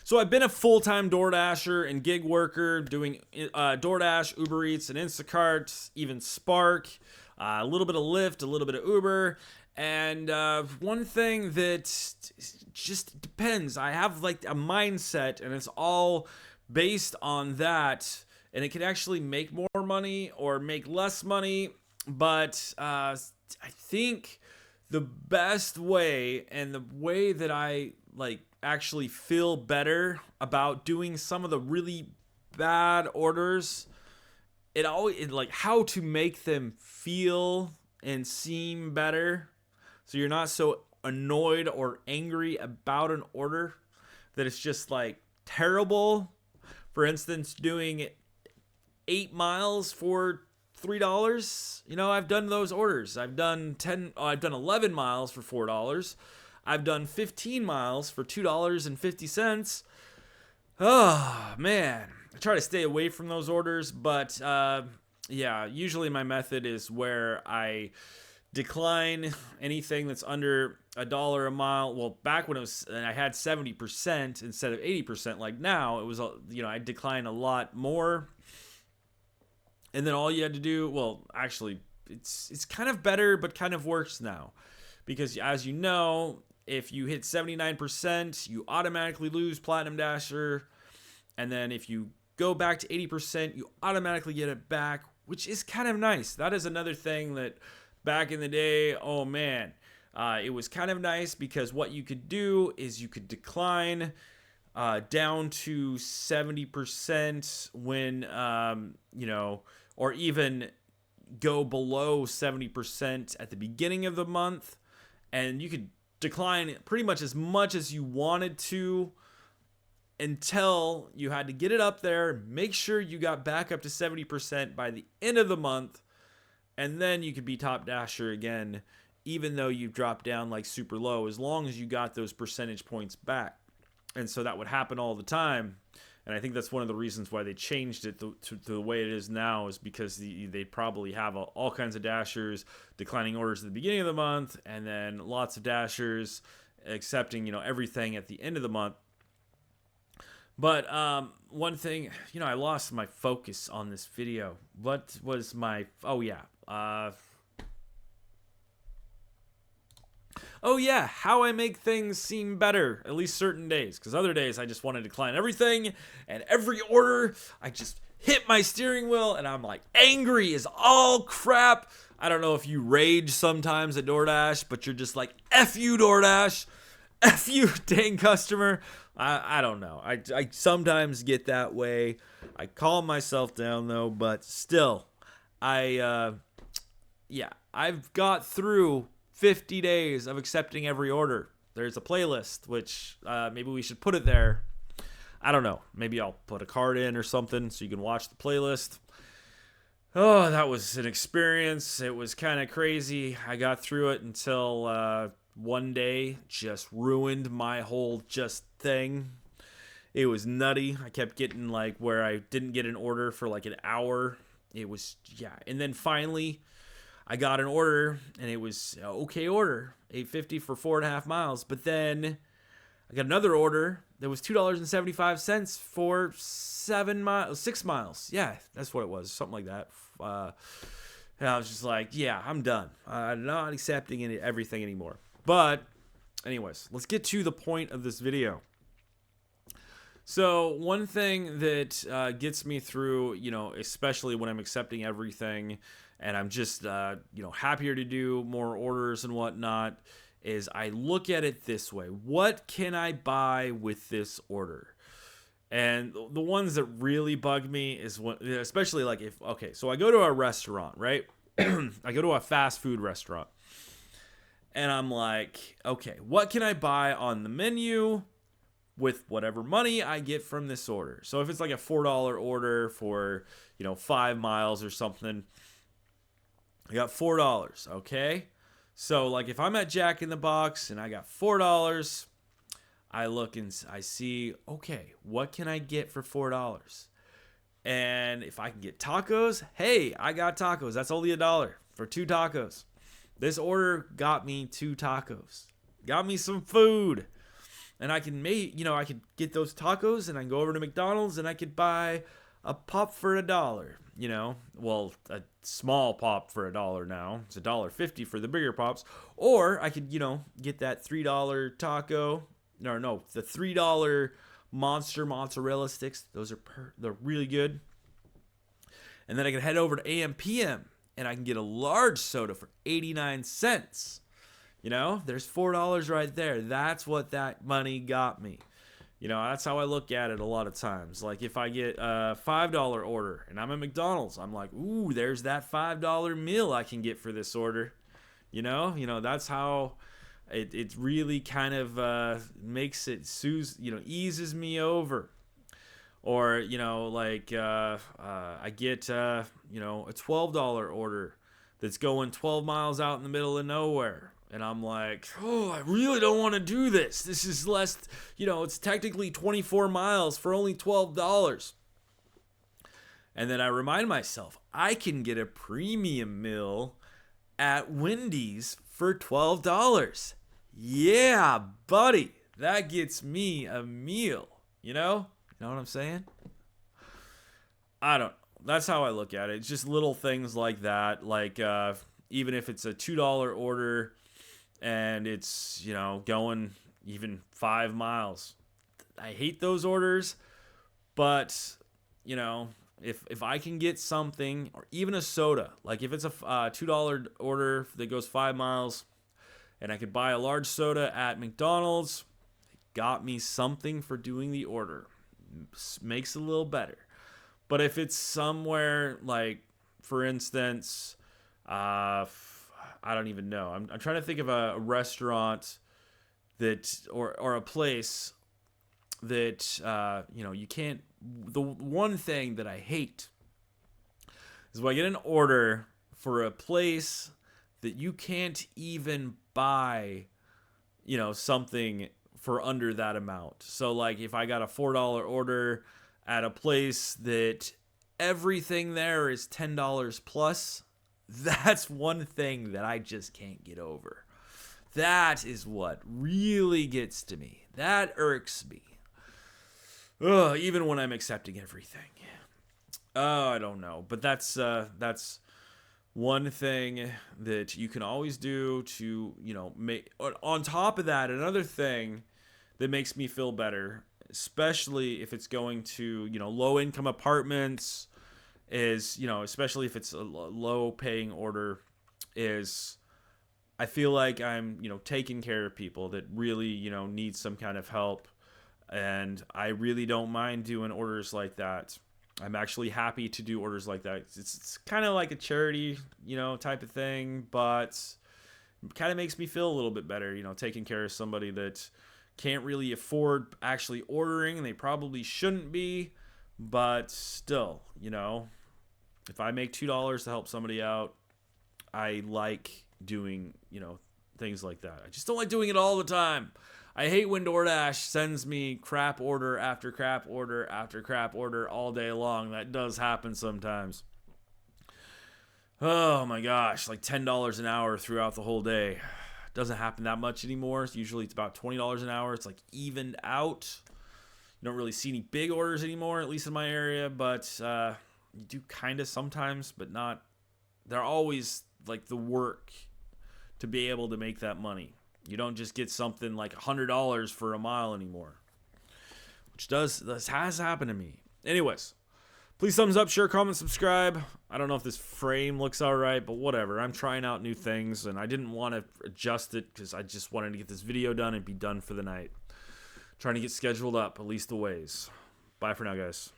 So I've been a full-time DoorDasher and gig worker doing DoorDash, Uber Eats, and Instacart, even Spark, a little bit of Lyft, a little bit of Uber. And one thing that just depends. I have like a mindset, and it's all based on that. And it can actually make more money or make less money. But I think the best way and the way that I like actually feel better about doing some of the really bad orders, like how to make them feel and seem better so you're not so annoyed or angry about an order that it's just like terrible. For instance, doing 8 miles for $3. I've done those orders. I've done 11 miles for $4. I've done 15 miles for $2.50. Oh, man. I try to stay away from those orders, but yeah, usually my method is where I decline anything that's under $1 a mile. Well, back when I had 70% instead of 80%, like now, it was, I decline a lot more. And then all you had to do, well, actually, it's kind of better, but kind of worse now. Because as you know, if you hit 79%, you automatically lose Platinum Dasher. And then if you go back to 80%, you automatically get it back, which is kind of nice. That is another thing that back in the day, oh man, it was kind of nice because what you could do is you could decline down to 70% when, or even go below 70% at the beginning of the month. And you could decline pretty much as you wanted to until you had to get it up there, make sure you got back up to 70% by the end of the month, and then you could be top dasher again, even though you've dropped down like super low, as long as you got those percentage points back. And so that would happen all the time. And I think that's one of the reasons why they changed it to the way it is now, is because they probably have all kinds of dashers declining orders at the beginning of the month, and then lots of dashers accepting, everything at the end of the month. But one thing, I lost my focus on this video. What was my, how I make things seem better, at least certain days. Because other days, I just want to decline everything. And every order, I just hit my steering wheel. And I'm like, angry as all crap. I don't know if you rage sometimes at DoorDash, but you're just like, F you, DoorDash. F you, dang customer. I don't know. I sometimes get that way. I calm myself down, though. But still, I've got through 50 days of accepting every order. There's a playlist, which maybe we should put it there. I don't know. Maybe I'll put a card in or something so you can watch the playlist. Oh, that was an experience. It was kind of crazy. I got through it until one day just ruined my whole thing. It was nutty. I kept getting like where I didn't get an order for like an hour. It was, and then finally I got an order, and it was an okay order, $8.50 for 4.5 miles. But then I got another order that was $2.75 for 6 miles. Yeah, that's what it was, something like that. And I was just like, I'm done. I'm not accepting everything anymore. But anyways, let's get to the point of this video. So one thing that gets me through, especially when I'm accepting everything and I'm just, happier to do more orders and whatnot, is I look at it this way. What can I buy with this order? And the ones that really bug me is especially like so I go to a restaurant, right? I go to a fast food restaurant. And I'm like, okay, what can I buy on the menu with whatever money I get from this order? So if it's like a $4 order for, 5 miles or something, I got $4, okay? So like if I'm at Jack in the Box and I got $4, I look and I see, okay, what can I get for $4? And if I can get tacos, hey, I got tacos. That's only $1 for 2 tacos. This order got me 2 tacos. Got me some food. and I could get those tacos, and I can go over to McDonald's and I could buy a pop for $1. Well, a small pop for $1 now. It's $1.50 for the bigger pops. Or I could, get that $3 taco. No, the $3 monster mozzarella sticks. Those they're really good. And then I can head over to AM PM and I can get a large soda for 89 cents. There's $4 right there. That's what that money got me. That's how I look at it a lot of times. Like if I get a $5 order and I'm at McDonald's, I'm like, ooh, there's that $5 meal I can get for this order. That's how it really kind of makes it eases me over. Or, I get, a $12 order that's going 12 miles out in the middle of nowhere. And I'm like, I really don't want to do this. This is less, it's technically 24 miles for only $12. And then I remind myself, I can get a premium meal at Wendy's for $12. Yeah, buddy. That gets me a meal, You know what I'm saying? I don't know. That's how I look at it. It's just little things like that. Like, even if it's a $2 order and it's, going even 5 miles. I hate those orders, but, if I can get something, or even a soda, like if it's a $2 order that goes 5 miles and I could buy a large soda at McDonald's, it got me something for doing the order. Makes it a little better. But if it's somewhere like, for instance, I don't even know. I'm trying to think of a restaurant that, or a place that, you can't. The one thing that I hate is when I get an order for a place that you can't even buy, something for under that amount. So like if I got a $4 order at a place that everything there is $10 plus, that's one thing that I just can't get over. That is what really gets to me. That irks me. Ugh, even when I'm accepting everything. I don't know. But that's one thing that you can always do to, make. On top of that, another thing that makes me feel better, especially if it's going to, low-income apartments, is, especially if it's a low-paying order, is I feel like I'm, taking care of people that really, need some kind of help. And I really don't mind doing orders like that. I'm actually happy to do orders like that. It's kind of like a charity, type of thing, but it kind of makes me feel a little bit better, taking care of somebody that can't really afford actually ordering, and they probably shouldn't be, but still, if I make $2 to help somebody out, I like doing, things like that. I just don't like doing it all the time. I hate when DoorDash sends me crap order after crap order after crap order all day long. That does happen sometimes. Oh my gosh, like $10 an hour throughout the whole day. Doesn't happen that much anymore. Usually it's about $20 an hour. It's like evened out. You don't really see any big orders anymore, at least in my area, but you do kind of sometimes, but not. They're always like the work to be able to make that money. You don't just get something like $100 for a mile anymore, which has happened to me. Anyways, please thumbs up, share, comment, subscribe. I don't know if this frame looks all right, but whatever. I'm trying out new things, and I didn't want to adjust it because I just wanted to get this video done and be done for the night. Trying to get scheduled up, at least the ways. Bye for now, guys.